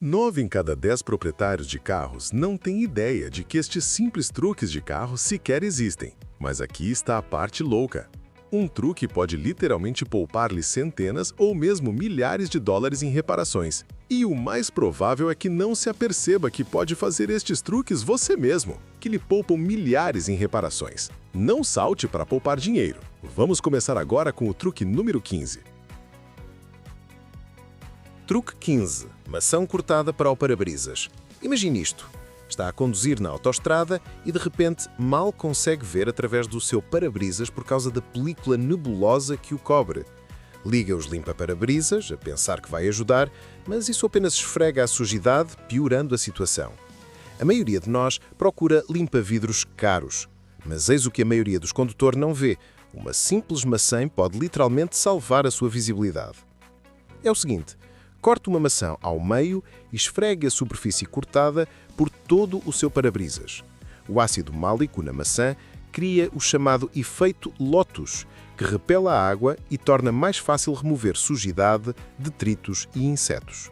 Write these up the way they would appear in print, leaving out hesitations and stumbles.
9 em cada 10 proprietários de carros não têm ideia de que estes simples truques de carro sequer existem. Mas aqui está a parte louca. Um truque pode literalmente poupar-lhe centenas ou mesmo milhares de dólares em reparações. E o mais provável é que não se aperceba que pode fazer estes truques você mesmo, que lhe poupam milhares em reparações. Não salte para poupar dinheiro. Vamos começar agora com o truque número 15. Truque 15. Maçã cortada para o para-brisas. Imagine isto. Está a conduzir na autoestrada e, de repente, mal consegue ver através do seu para-brisas por causa da película nebulosa que o cobre. Liga os limpa-para-brisas, a pensar que vai ajudar, mas isso apenas esfrega a sujidade, piorando a situação. A maioria de nós procura limpa-vidros caros, mas eis o que a maioria dos condutores não vê. Uma simples maçã pode literalmente salvar a sua visibilidade. É o seguinte. Corte uma maçã ao meio e esfregue a superfície cortada por todo o seu para-brisas. O ácido málico na maçã cria o chamado efeito Lotus, que repele a água e torna mais fácil remover sujidade, detritos e insetos.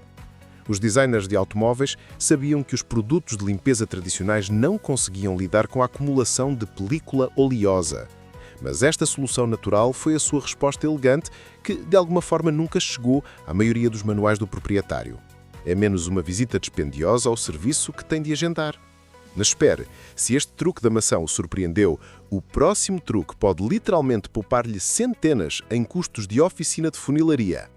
Os designers de automóveis sabiam que os produtos de limpeza tradicionais não conseguiam lidar com a acumulação de película oleosa. Mas esta solução natural foi a sua resposta elegante que, de alguma forma, nunca chegou à maioria dos manuais do proprietário. É menos uma visita dispendiosa ao serviço que tem de agendar. Mas espere, se este truque da maçã o surpreendeu, o próximo truque pode literalmente poupar-lhe centenas em custos de oficina de funilaria.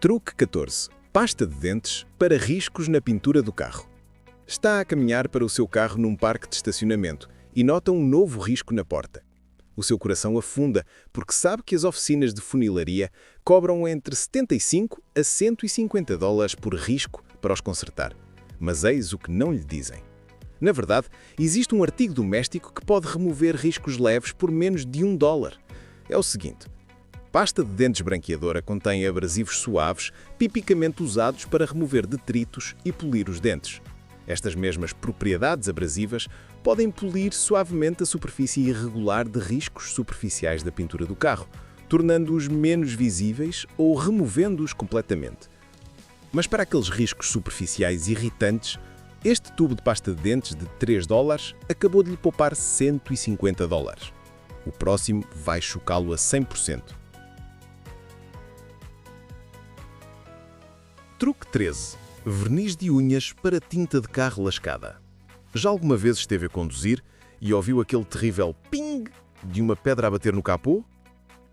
Truque 14. Pasta de dentes para riscos na pintura do carro. Está a caminhar para o seu carro num parque de estacionamento e nota um novo risco na porta. O seu coração afunda, porque sabe que as oficinas de funilaria cobram entre 75 a 150 dólares por risco para os consertar. Mas eis o que não lhe dizem. Na verdade, existe um artigo doméstico que pode remover riscos leves por menos de $1. É o seguinte. Pasta de dentes branqueadora contém abrasivos suaves, tipicamente usados para remover detritos e polir os dentes. Estas mesmas propriedades abrasivas podem polir suavemente a superfície irregular de riscos superficiais da pintura do carro, tornando-os menos visíveis ou removendo-os completamente. Mas para aqueles riscos superficiais irritantes, este tubo de pasta de dentes de $3 acabou de lhe poupar 150 dólares. O próximo vai chocá-lo a 100%. Truque 13. Verniz de unhas para tinta de carro lascada. Já alguma vez esteve a conduzir e ouviu aquele terrível ping de uma pedra a bater no capô?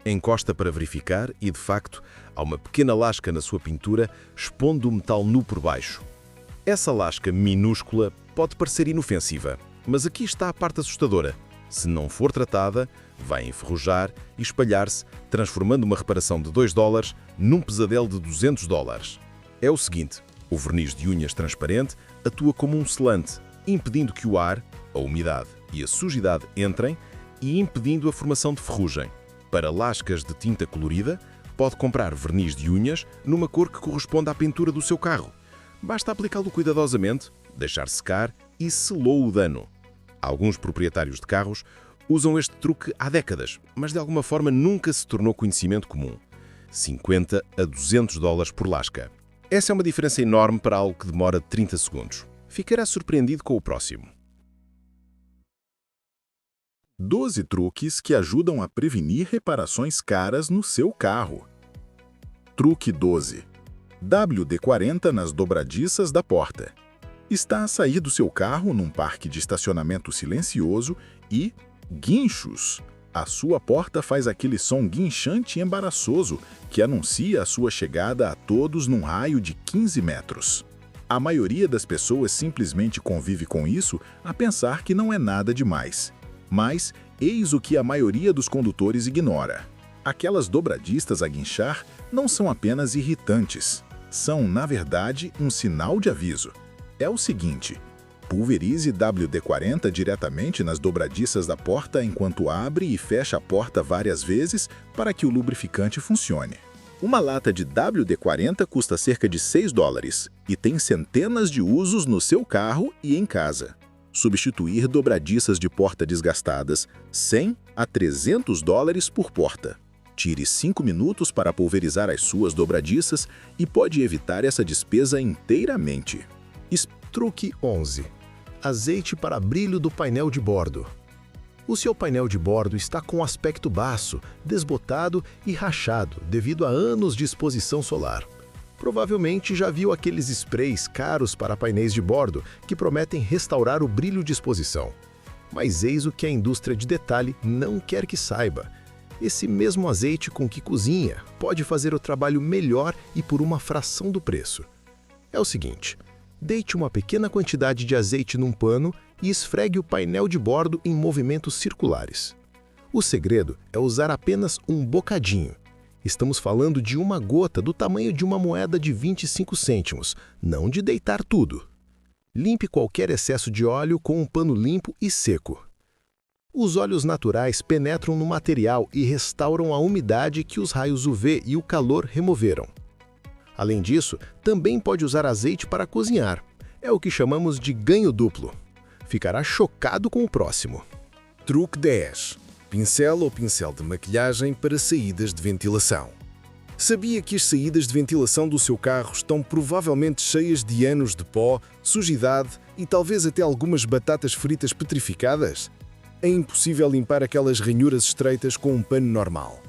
Encosta para verificar e, de facto, há uma pequena lasca na sua pintura, expondo o metal nu por baixo. Essa lasca minúscula pode parecer inofensiva, mas aqui está a parte assustadora. Se não for tratada, vai enferrujar e espalhar-se, transformando uma reparação de $2 num pesadelo de $200. É o seguinte. O verniz de unhas transparente atua como um selante, impedindo que o ar, a umidade e a sujidade entrem e impedindo a formação de ferrugem. Para lascas de tinta colorida, pode comprar verniz de unhas numa cor que corresponde à pintura do seu carro. Basta aplicá-lo cuidadosamente, deixar secar e selou o dano. Alguns proprietários de carros usam este truque há décadas, mas de alguma forma nunca se tornou conhecimento comum. 50 a $200 por lasca. Essa é uma diferença enorme para algo que demora 30 segundos. Ficará surpreendido com o próximo. 12 truques que ajudam a prevenir reparações caras no seu carro. Truque 12. WD-40 nas dobradiças da porta. Está a sair do seu carro num parque de estacionamento silencioso e guinchos. A sua porta faz aquele som guinchante e embaraçoso que anuncia a sua chegada a todos num raio de 15 metros. A maioria das pessoas simplesmente convive com isso a pensar que não é nada demais. Mas eis o que a maioria dos condutores ignora. Aquelas dobradiças a guinchar não são apenas irritantes. São, na verdade, um sinal de aviso. É o seguinte. Pulverize WD-40 diretamente nas dobradiças da porta enquanto abre e fecha a porta várias vezes para que o lubrificante funcione. Uma lata de WD-40 custa cerca de $6 e tem centenas de usos no seu carro e em casa. Substituir dobradiças de porta desgastadas, $100 a $300 por porta. Tire 5 minutos para pulverizar as suas dobradiças e pode evitar essa despesa inteiramente. Truque 11. Azeite para brilho do painel de bordo. O seu painel de bordo está com aspecto baço, desbotado e rachado devido a anos de exposição solar. Provavelmente já viu aqueles sprays caros para painéis de bordo que prometem restaurar o brilho de exposição. Mas eis o que a indústria de detalhe não quer que saiba. Esse mesmo azeite com que cozinha pode fazer o trabalho melhor e por uma fração do preço. É o seguinte, deite uma pequena quantidade de azeite num pano e esfregue o painel de bordo em movimentos circulares. O segredo é usar apenas um bocadinho. Estamos falando de uma gota do tamanho de uma moeda de 25 cêntimos, não de deitar tudo. Limpe qualquer excesso de óleo com um pano limpo e seco. Os óleos naturais penetram no material e restauram a umidade que os raios UV e o calor removeram. Além disso, também pode usar azeite para cozinhar. É o que chamamos de ganho duplo. Ficará chocado com o próximo. Truque 10. Pincel ou pincel de maquilhagem para saídas de ventilação. Sabia que as saídas de ventilação do seu carro estão provavelmente cheias de anos de pó, sujidade e talvez até algumas batatas fritas petrificadas? É impossível limpar aquelas ranhuras estreitas com um pano normal.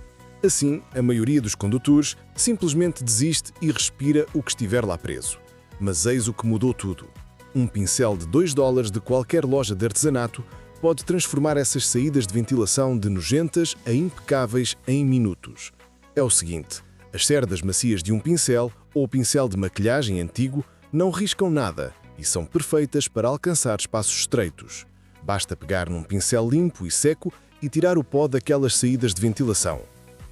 Assim, a maioria dos condutores simplesmente desiste e respira o que estiver lá preso. Mas eis o que mudou tudo. Um pincel de $2 de qualquer loja de artesanato pode transformar essas saídas de ventilação de nojentas a impecáveis em minutos. É o seguinte, as cerdas macias de um pincel ou pincel de maquilhagem antigo não riscam nada e são perfeitas para alcançar espaços estreitos. Basta pegar num pincel limpo e seco e tirar o pó daquelas saídas de ventilação.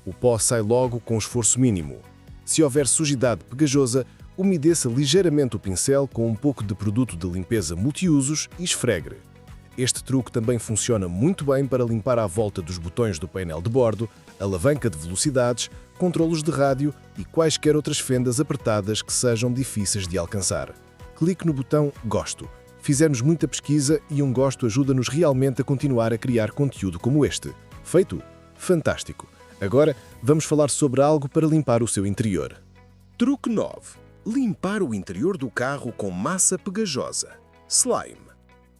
O pó sai logo com esforço mínimo. Se houver sujidade pegajosa, umedeça ligeiramente o pincel com um pouco de produto de limpeza multiusos e esfregue. Este truque também funciona muito bem para limpar à volta dos botões do painel de bordo, alavanca de velocidades, controlos de rádio e quaisquer outras fendas apertadas que sejam difíceis de alcançar. Clique no botão Gosto. Fizemos muita pesquisa e um gosto ajuda-nos realmente a continuar a criar conteúdo como este. Feito? Fantástico! Agora vamos falar sobre algo para limpar o seu interior. Truque 9. Limpar o interior do carro com massa pegajosa. Slime.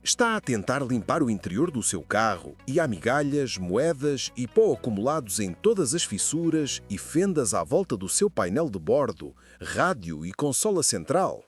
Está a tentar limpar o interior do seu carro e há migalhas, moedas e pó acumulados em todas as fissuras e fendas à volta do seu painel de bordo, rádio e consola central?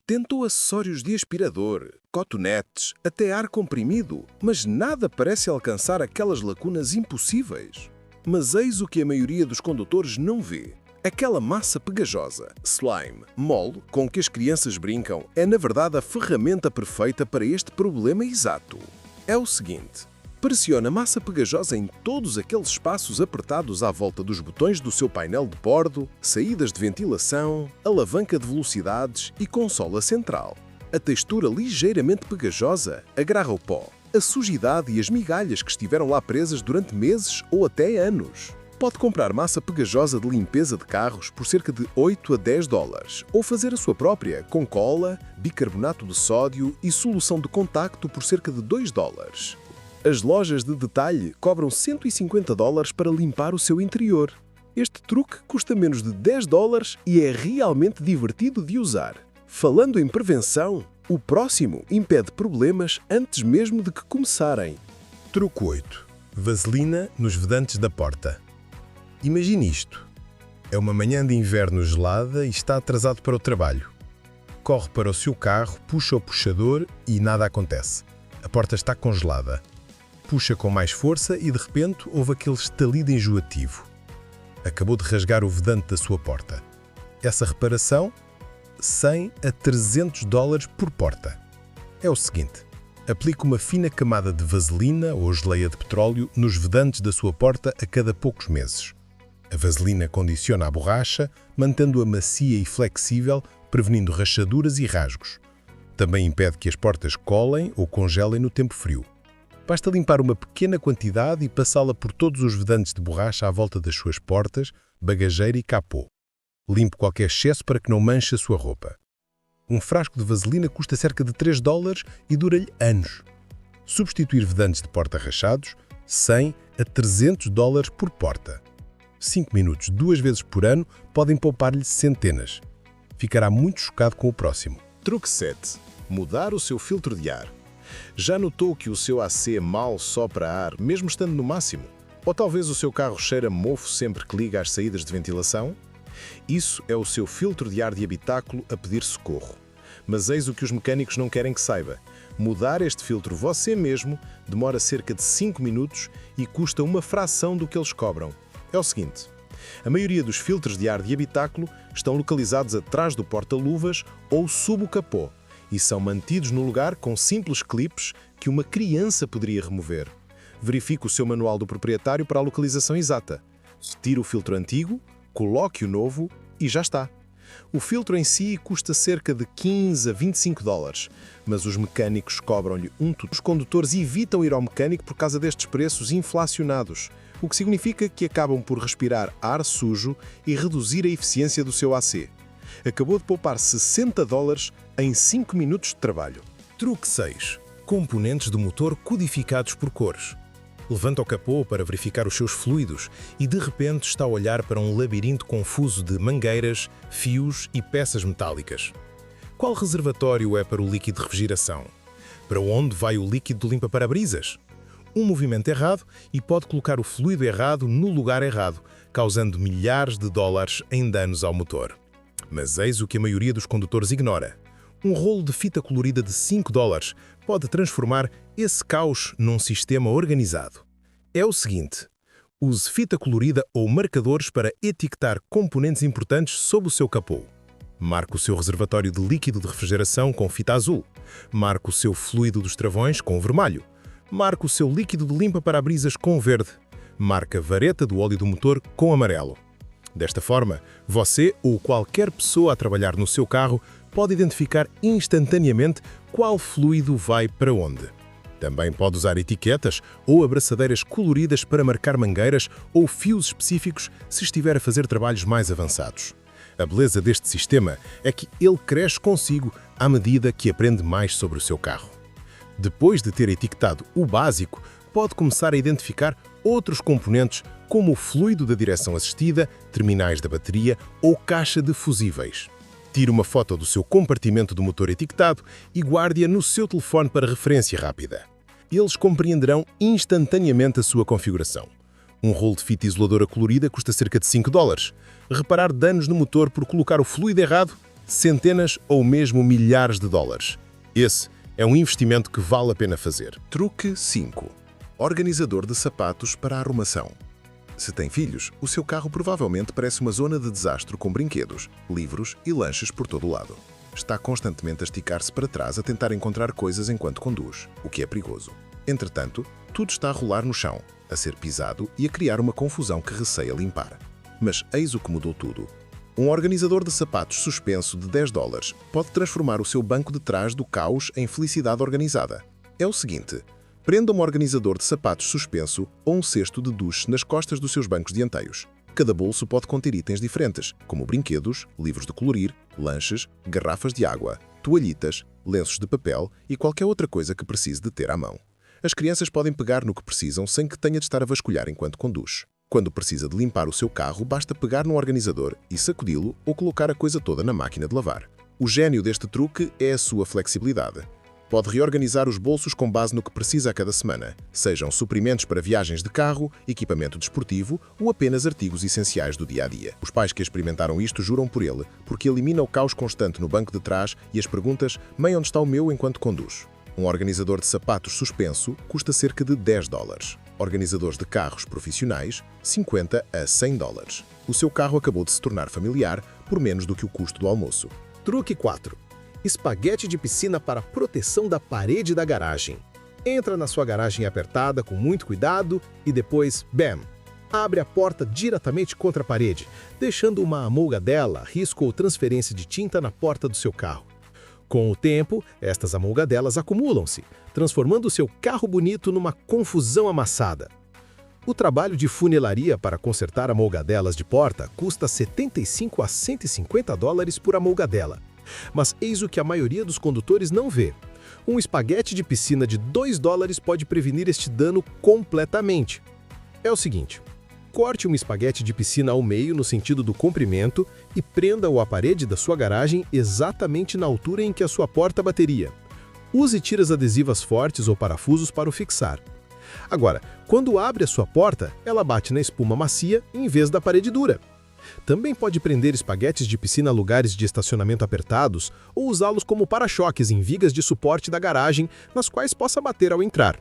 Tentou acessórios de aspirador, cotonetes, até ar comprimido, mas nada parece alcançar aquelas lacunas impossíveis. Mas eis o que a maioria dos condutores não vê. Aquela massa pegajosa, slime, mole, com que as crianças brincam, é na verdade a ferramenta perfeita para este problema exato. É o seguinte, pressione a massa pegajosa em todos aqueles espaços apertados à volta dos botões do seu painel de bordo, saídas de ventilação, alavanca de velocidades e consola central. A textura ligeiramente pegajosa agarra o pó, a sujidade e as migalhas que estiveram lá presas durante meses ou até anos. Pode comprar massa pegajosa de limpeza de carros por cerca de $8 a $10 ou fazer a sua própria com cola, bicarbonato de sódio e solução de contacto por cerca de $2. As lojas de detalhe cobram $150 para limpar o seu interior. Este truque custa menos de $10 e é realmente divertido de usar. Falando em prevenção, o próximo impede problemas antes mesmo de que começarem. Truque 8. Vaselina nos vedantes da porta. Imagine isto. É uma manhã de inverno gelada e está atrasado para o trabalho. Corre para o seu carro, puxa o puxador e nada acontece. A porta está congelada. Puxa com mais força e de repente houve aquele estalido enjoativo. Acabou de rasgar o vedante da sua porta. Essa reparação, $100 a $300 por porta. É o seguinte. Aplique uma fina camada de vaselina ou geleia de petróleo nos vedantes da sua porta a cada poucos meses. A vaselina condiciona a borracha, mantendo-a macia e flexível, prevenindo rachaduras e rasgos. Também impede que as portas colem ou congelem no tempo frio. Basta limpar uma pequena quantidade e passá-la por todos os vedantes de borracha à volta das suas portas, bagageira e capô. Limpe qualquer excesso para que não manche a sua roupa. Um frasco de vaselina custa cerca de $3 e dura-lhe anos. Substituir vedantes de porta rachados, $100 a $300 por porta. 5 minutos 2 vezes por ano podem poupar-lhe centenas. Ficará muito chocado com o próximo. Truque 7. Mudar o seu filtro de ar. Já notou que o seu AC mal sopra ar, mesmo estando no máximo? Ou talvez o seu carro cheira mofo sempre que liga as saídas de ventilação? Isso é o seu filtro de ar de habitáculo a pedir socorro. Mas eis o que os mecânicos não querem que saiba. Mudar este filtro você mesmo demora cerca de 5 minutos e custa uma fração do que eles cobram. É o seguinte: a maioria dos filtros de ar de habitáculo estão localizados atrás do porta-luvas ou sob o capô e são mantidos no lugar com simples clipes que uma criança poderia remover. Verifique o seu manual do proprietário para a localização exata. Tire o filtro antigo, coloque o novo e já está. O filtro em si custa cerca de 15 a 25 dólares, mas os mecânicos cobram-lhe um tudo. Os condutores evitam ir ao mecânico por causa destes preços inflacionados, o que significa que acabam por respirar ar sujo e reduzir a eficiência do seu AC. Acabou de poupar 60 dólares em 5 minutos de trabalho. Truque 6. Componentes do motor codificados por cores. Levanta o capô para verificar os seus fluidos e de repente está a olhar para um labirinto confuso de mangueiras, fios e peças metálicas. Qual reservatório é para o líquido de refrigeração? Para onde vai o líquido do limpa-parabrisas? Um movimento errado e pode colocar o fluido errado no lugar errado, causando milhares de dólares em danos ao motor. Mas eis o que a maioria dos condutores ignora. Um rolo de fita colorida de 5 dólares pode transformar esse caos num sistema organizado. É o seguinte: use fita colorida ou marcadores para etiquetar componentes importantes sob o seu capô. Marque o seu reservatório de líquido de refrigeração com fita azul. Marque o seu fluido dos travões com vermelho. Marque o seu líquido de limpa-parabrisas com verde. Marque a vareta do óleo do motor com amarelo. Desta forma, você ou qualquer pessoa a trabalhar no seu carro pode identificar instantaneamente qual fluido vai para onde. Também pode usar etiquetas ou abraçadeiras coloridas para marcar mangueiras ou fios específicos se estiver a fazer trabalhos mais avançados. A beleza deste sistema é que ele cresce consigo à medida que aprende mais sobre o seu carro. Depois de ter etiquetado o básico, pode começar a identificar outros componentes como o fluido da direção assistida, terminais da bateria ou caixa de fusíveis. Tire uma foto do seu compartimento do motor etiquetado e guarde-a no seu telefone para referência rápida. Eles compreenderão instantaneamente a sua configuração. Um rolo de fita isoladora colorida custa cerca de 5 dólares. Reparar danos no motor por colocar o fluido errado, centenas ou mesmo milhares de dólares. Esse é um investimento que vale a pena fazer. Truque 5. Organizador de sapatos para a arrumação. Se tem filhos, o seu carro provavelmente parece uma zona de desastre com brinquedos, livros e lanches por todo o lado. Está constantemente a esticar-se para trás a tentar encontrar coisas enquanto conduz, o que é perigoso. Entretanto, tudo está a rolar no chão, a ser pisado e a criar uma confusão que receia limpar. Mas eis o que mudou tudo. Um organizador de sapatos suspenso de 10 dólares pode transformar o seu banco de trás do caos em felicidade organizada. É o seguinte: prenda um organizador de sapatos suspenso ou um cesto de duche nas costas dos seus bancos dianteiros. Cada bolso pode conter itens diferentes, como brinquedos, livros de colorir, lanches, garrafas de água, toalhitas, lenços de papel e qualquer outra coisa que precise de ter à mão. As crianças podem pegar no que precisam sem que tenha de estar a vasculhar enquanto conduz. Quando precisa de limpar o seu carro, basta pegar num organizador e sacudi-lo ou colocar a coisa toda na máquina de lavar. O gênio deste truque é a sua flexibilidade. Pode reorganizar os bolsos com base no que precisa a cada semana, sejam suprimentos para viagens de carro, equipamento desportivo ou apenas artigos essenciais do dia-a-dia. Os pais que experimentaram isto juram por ele, porque elimina o caos constante no banco de trás e as perguntas: "Mãe, onde está o meu?" enquanto conduz. Um organizador de sapatos suspenso custa cerca de 10 dólares. Organizadores de carros profissionais, 50 a 100 dólares. O seu carro acabou de se tornar familiar por menos do que o custo do almoço. Truque 4. Espaguete de piscina para proteção da parede da garagem. Entra na sua garagem apertada com muito cuidado e depois, bam! Abre a porta diretamente contra a parede, deixando uma amolgadela, risco ou transferência de tinta na porta do seu carro. Com o tempo, estas amolgadelas acumulam-se, transformando o seu carro bonito numa confusão amassada. O trabalho de funilaria para consertar amolgadelas de porta custa 75 a 150 dólares por amolgadela. Mas eis o que a maioria dos condutores não vê. Um espaguete de piscina de 2 dólares pode prevenir este dano completamente. É o seguinte: corte um espaguete de piscina ao meio no sentido do comprimento e prenda-o à parede da sua garagem exatamente na altura em que a sua porta bateria. Use tiras adesivas fortes ou parafusos para o fixar. Agora, quando abre a sua porta, ela bate na espuma macia em vez da parede dura. Também pode prender espaguetes de piscina a lugares de estacionamento apertados ou usá-los como para-choques em vigas de suporte da garagem nas quais possa bater ao entrar.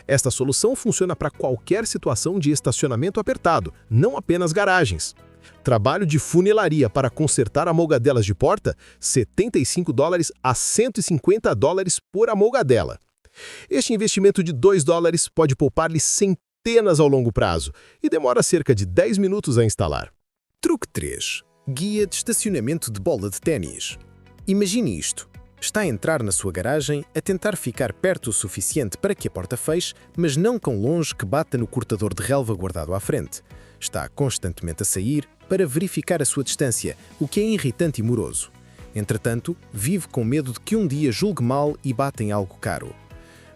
Esta solução funciona para qualquer situação de estacionamento apertado, não apenas garagens. Trabalho de funilaria para consertar amolgadelas de porta, $75 a $150 por amolgadela. Este investimento de $2 pode poupar-lhe centenas ao longo prazo e demora cerca de 10 minutos a instalar. Truque 3. Guia de estacionamento de bola de ténis. Imagine isto. Está a entrar na sua garagem a tentar ficar perto o suficiente para que a porta feche, mas não tão longe que bata no cortador de relva guardado à frente. Está constantemente a sair para verificar a sua distância, o que é irritante e moroso. Entretanto, vive com medo de que um dia julgue mal e bata em algo caro.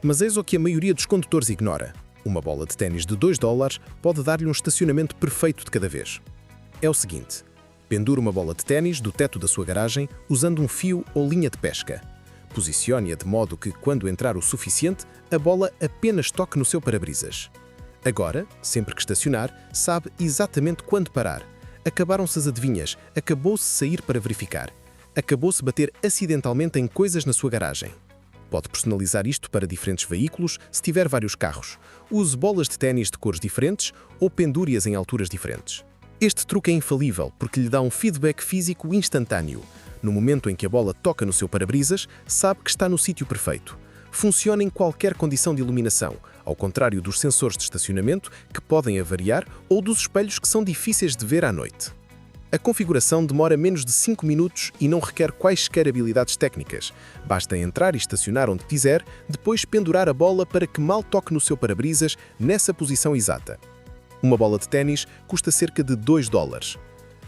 Mas eis o que a maioria dos condutores ignora. Uma bola de ténis de $2 pode dar-lhe um estacionamento perfeito de cada vez. É o seguinte: pendure uma bola de ténis do teto da sua garagem usando um fio ou linha de pesca. Posicione-a de modo que, quando entrar o suficiente, a bola apenas toque no seu para-brisas. Agora, sempre que estacionar, sabe exatamente quando parar. Acabaram-se as adivinhas, acabou-se sair para verificar. Acabou-se bater acidentalmente em coisas na sua garagem. Pode personalizar isto para diferentes veículos se tiver vários carros. Use bolas de ténis de cores diferentes ou pendure-as em alturas diferentes. Este truque é infalível porque lhe dá um feedback físico instantâneo. No momento em que a bola toca no seu para-brisas, sabe que está no sítio perfeito. Funciona em qualquer condição de iluminação, ao contrário dos sensores de estacionamento que podem avariar ou dos espelhos que são difíceis de ver à noite. A configuração demora menos de 5 minutos e não requer quaisquer habilidades técnicas. Basta entrar e estacionar onde quiser, depois pendurar a bola para que mal toque no seu para-brisas nessa posição exata. Uma bola de ténis custa cerca de $2.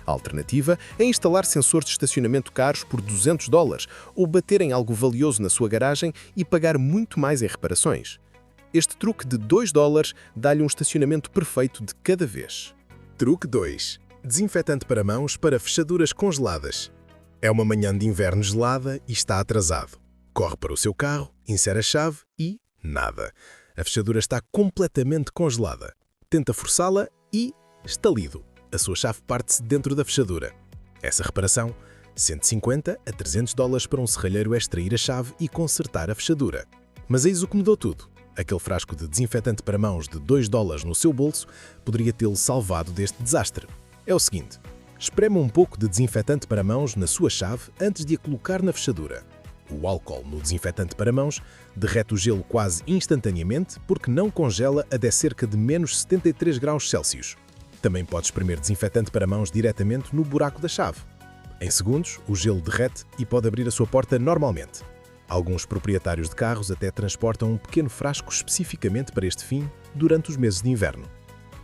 A alternativa é instalar sensores de estacionamento caros por $200 ou bater em algo valioso na sua garagem e pagar muito mais em reparações. Este truque de $2 dá-lhe um estacionamento perfeito de cada vez. Truque 2. Desinfetante para mãos para fechaduras congeladas. É uma manhã de inverno gelada e está atrasado. Corre para o seu carro, insere a chave e nada. A fechadura está completamente congelada. Tenta forçá-la e estalido. A sua chave parte-se dentro da fechadura. Essa reparação, $150 a $300 para um serralheiro extrair a chave e consertar a fechadura. Mas eis o que mudou tudo. Aquele frasco de desinfetante para mãos de $2 no seu bolso poderia tê-lo salvado deste desastre. É o seguinte: espreme um pouco de desinfetante para mãos na sua chave antes de a colocar na fechadura. O álcool no desinfetante para mãos derrete o gelo quase instantaneamente porque não congela a cerca de menos 73 graus Celsius. Também pode espremer desinfetante para mãos diretamente no buraco da chave. Em segundos, o gelo derrete e pode abrir a sua porta normalmente. Alguns proprietários de carros até transportam um pequeno frasco especificamente para este fim durante os meses de inverno.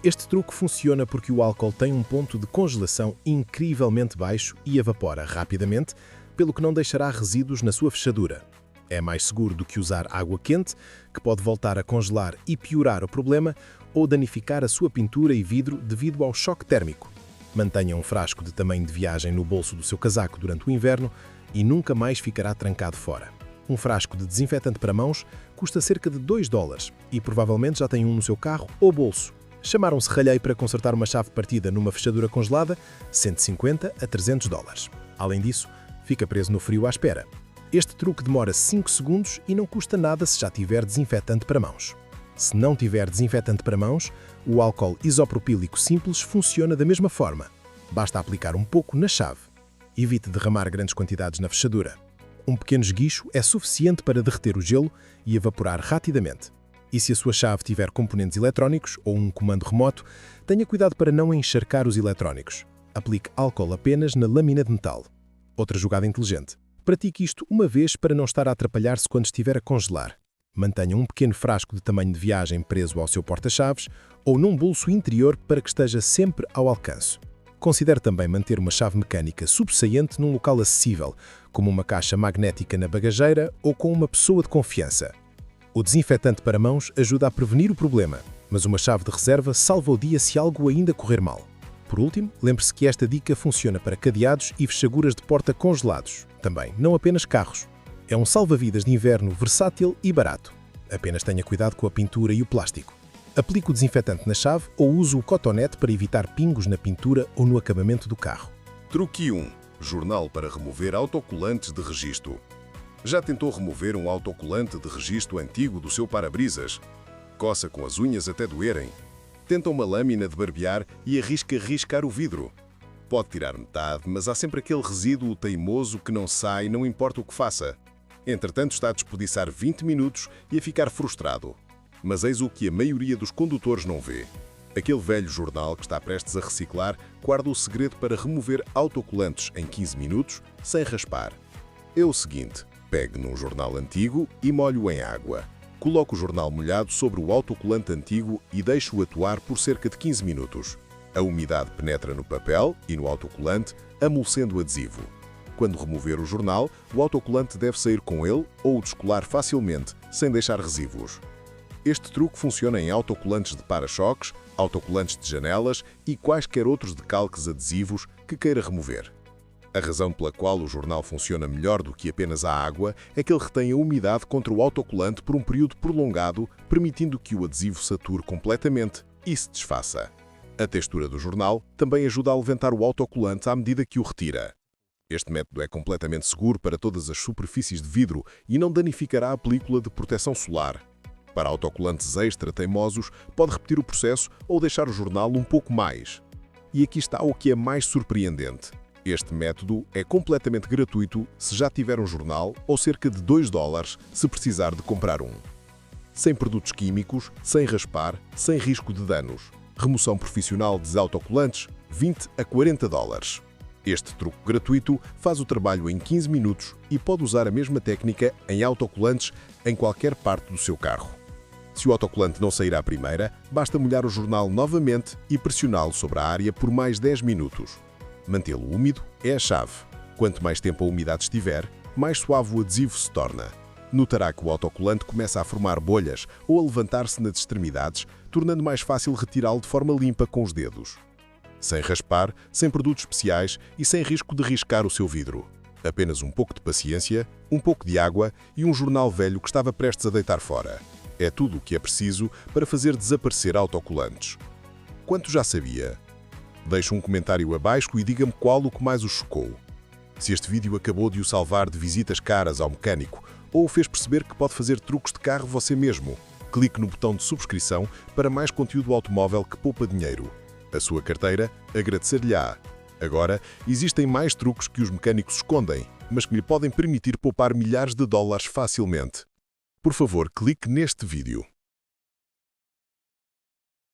Este truque funciona porque o álcool tem um ponto de congelação incrivelmente baixo e evapora rapidamente, pelo que não deixará resíduos na sua fechadura. É mais seguro do que usar água quente, que pode voltar a congelar e piorar o problema ou danificar a sua pintura e vidro devido ao choque térmico. Mantenha um frasco de tamanho de viagem no bolso do seu casaco durante o inverno e nunca mais ficará trancado fora. Um frasco de desinfetante para mãos custa cerca de $2 e provavelmente já tem um no seu carro ou bolso. Chamar um serralheiro para consertar uma chave partida numa fechadura congelada, $150 a $300. Além disso, fica preso no frio à espera. Este truque demora 5 segundos e não custa nada se já tiver desinfetante para mãos. Se não tiver desinfetante para mãos, o álcool isopropílico simples funciona da mesma forma. Basta aplicar um pouco na chave. Evite derramar grandes quantidades na fechadura. Um pequeno esguicho é suficiente para derreter o gelo e evaporar rapidamente. E se a sua chave tiver componentes eletrónicos ou um comando remoto, tenha cuidado para não encharcar os eletrónicos. Aplique álcool apenas na lâmina de metal. Outra jogada inteligente. Pratique isto uma vez para não estar a atrapalhar-se quando estiver a congelar. Mantenha um pequeno frasco de tamanho de viagem preso ao seu porta-chaves ou num bolso interior para que esteja sempre ao alcance. Considere também manter uma chave mecânica subsaente num local acessível, como uma caixa magnética na bagageira ou com uma pessoa de confiança. O desinfetante para mãos ajuda a prevenir o problema, mas uma chave de reserva salva o dia se algo ainda correr mal. Por último, lembre-se que esta dica funciona para cadeados e fechaduras de porta congelados, também, não apenas carros. É um salva-vidas de inverno versátil e barato. Apenas tenha cuidado com a pintura e o plástico. Aplique o desinfetante na chave ou use o cotonete para evitar pingos na pintura ou no acabamento do carro. Truque 1. Jornal para remover autocolantes de registro. Já tentou remover um autocolante de registro antigo do seu para-brisas? Coça com as unhas até doerem. Tenta uma lâmina de barbear e arrisca riscar o vidro. Pode tirar metade, mas há sempre aquele resíduo teimoso que não sai, não importa o que faça. Entretanto, está a desperdiçar 20 minutos e a ficar frustrado. Mas eis o que a maioria dos condutores não vê. Aquele velho jornal que está prestes a reciclar guarda o segredo para remover autocolantes em 15 minutos sem raspar. É o seguinte: pegue num jornal antigo e molhe-o em água. Coloque o jornal molhado sobre o autocolante antigo e deixe-o atuar por cerca de 15 minutos. A umidade penetra no papel e no autocolante, amolecendo o adesivo. Quando remover o jornal, o autocolante deve sair com ele ou o descolar facilmente, sem deixar resíduos. Este truque funciona em autocolantes de para-choques, autocolantes de janelas e quaisquer outros decalques adesivos que queira remover. A razão pela qual o jornal funciona melhor do que apenas a água é que ele retém a umidade contra o autocolante por um período prolongado, permitindo que o adesivo sature completamente e se desfaça. A textura do jornal também ajuda a levantar o autocolante à medida que o retira. Este método é completamente seguro para todas as superfícies de vidro e não danificará a película de proteção solar. Para autocolantes extra teimosos, pode repetir o processo ou deixar o jornal um pouco mais. E aqui está o que é mais surpreendente. Este método é completamente gratuito se já tiver um jornal ou cerca de $2 se precisar de comprar um. Sem produtos químicos, sem raspar, sem risco de danos. Remoção profissional de autocolantes, $20 a $40. Este truque gratuito faz o trabalho em 15 minutos e pode usar a mesma técnica em autocolantes em qualquer parte do seu carro. Se o autocolante não sair à primeira, basta molhar o jornal novamente e pressioná-lo sobre a área por mais 10 minutos. Mantê-lo úmido é a chave. Quanto mais tempo a umidade estiver, mais suave o adesivo se torna. Notará que o autocolante começa a formar bolhas ou a levantar-se nas extremidades, tornando mais fácil retirá-lo de forma limpa com os dedos. Sem raspar, sem produtos especiais e sem risco de riscar o seu vidro. Apenas um pouco de paciência, um pouco de água e um jornal velho que estava prestes a deitar fora. É tudo o que é preciso para fazer desaparecer autocolantes. Quanto já sabia? Deixe um comentário abaixo e diga-me qual o que mais o chocou. Se este vídeo acabou de o salvar de visitas caras ao mecânico ou o fez perceber que pode fazer truques de carro você mesmo, clique no botão de subscrição para mais conteúdo automóvel que poupa dinheiro. A sua carteira agradecer-lhe-á. Agora, existem mais truques que os mecânicos escondem, mas que lhe podem permitir poupar milhares de dólares facilmente. Por favor, clique neste vídeo.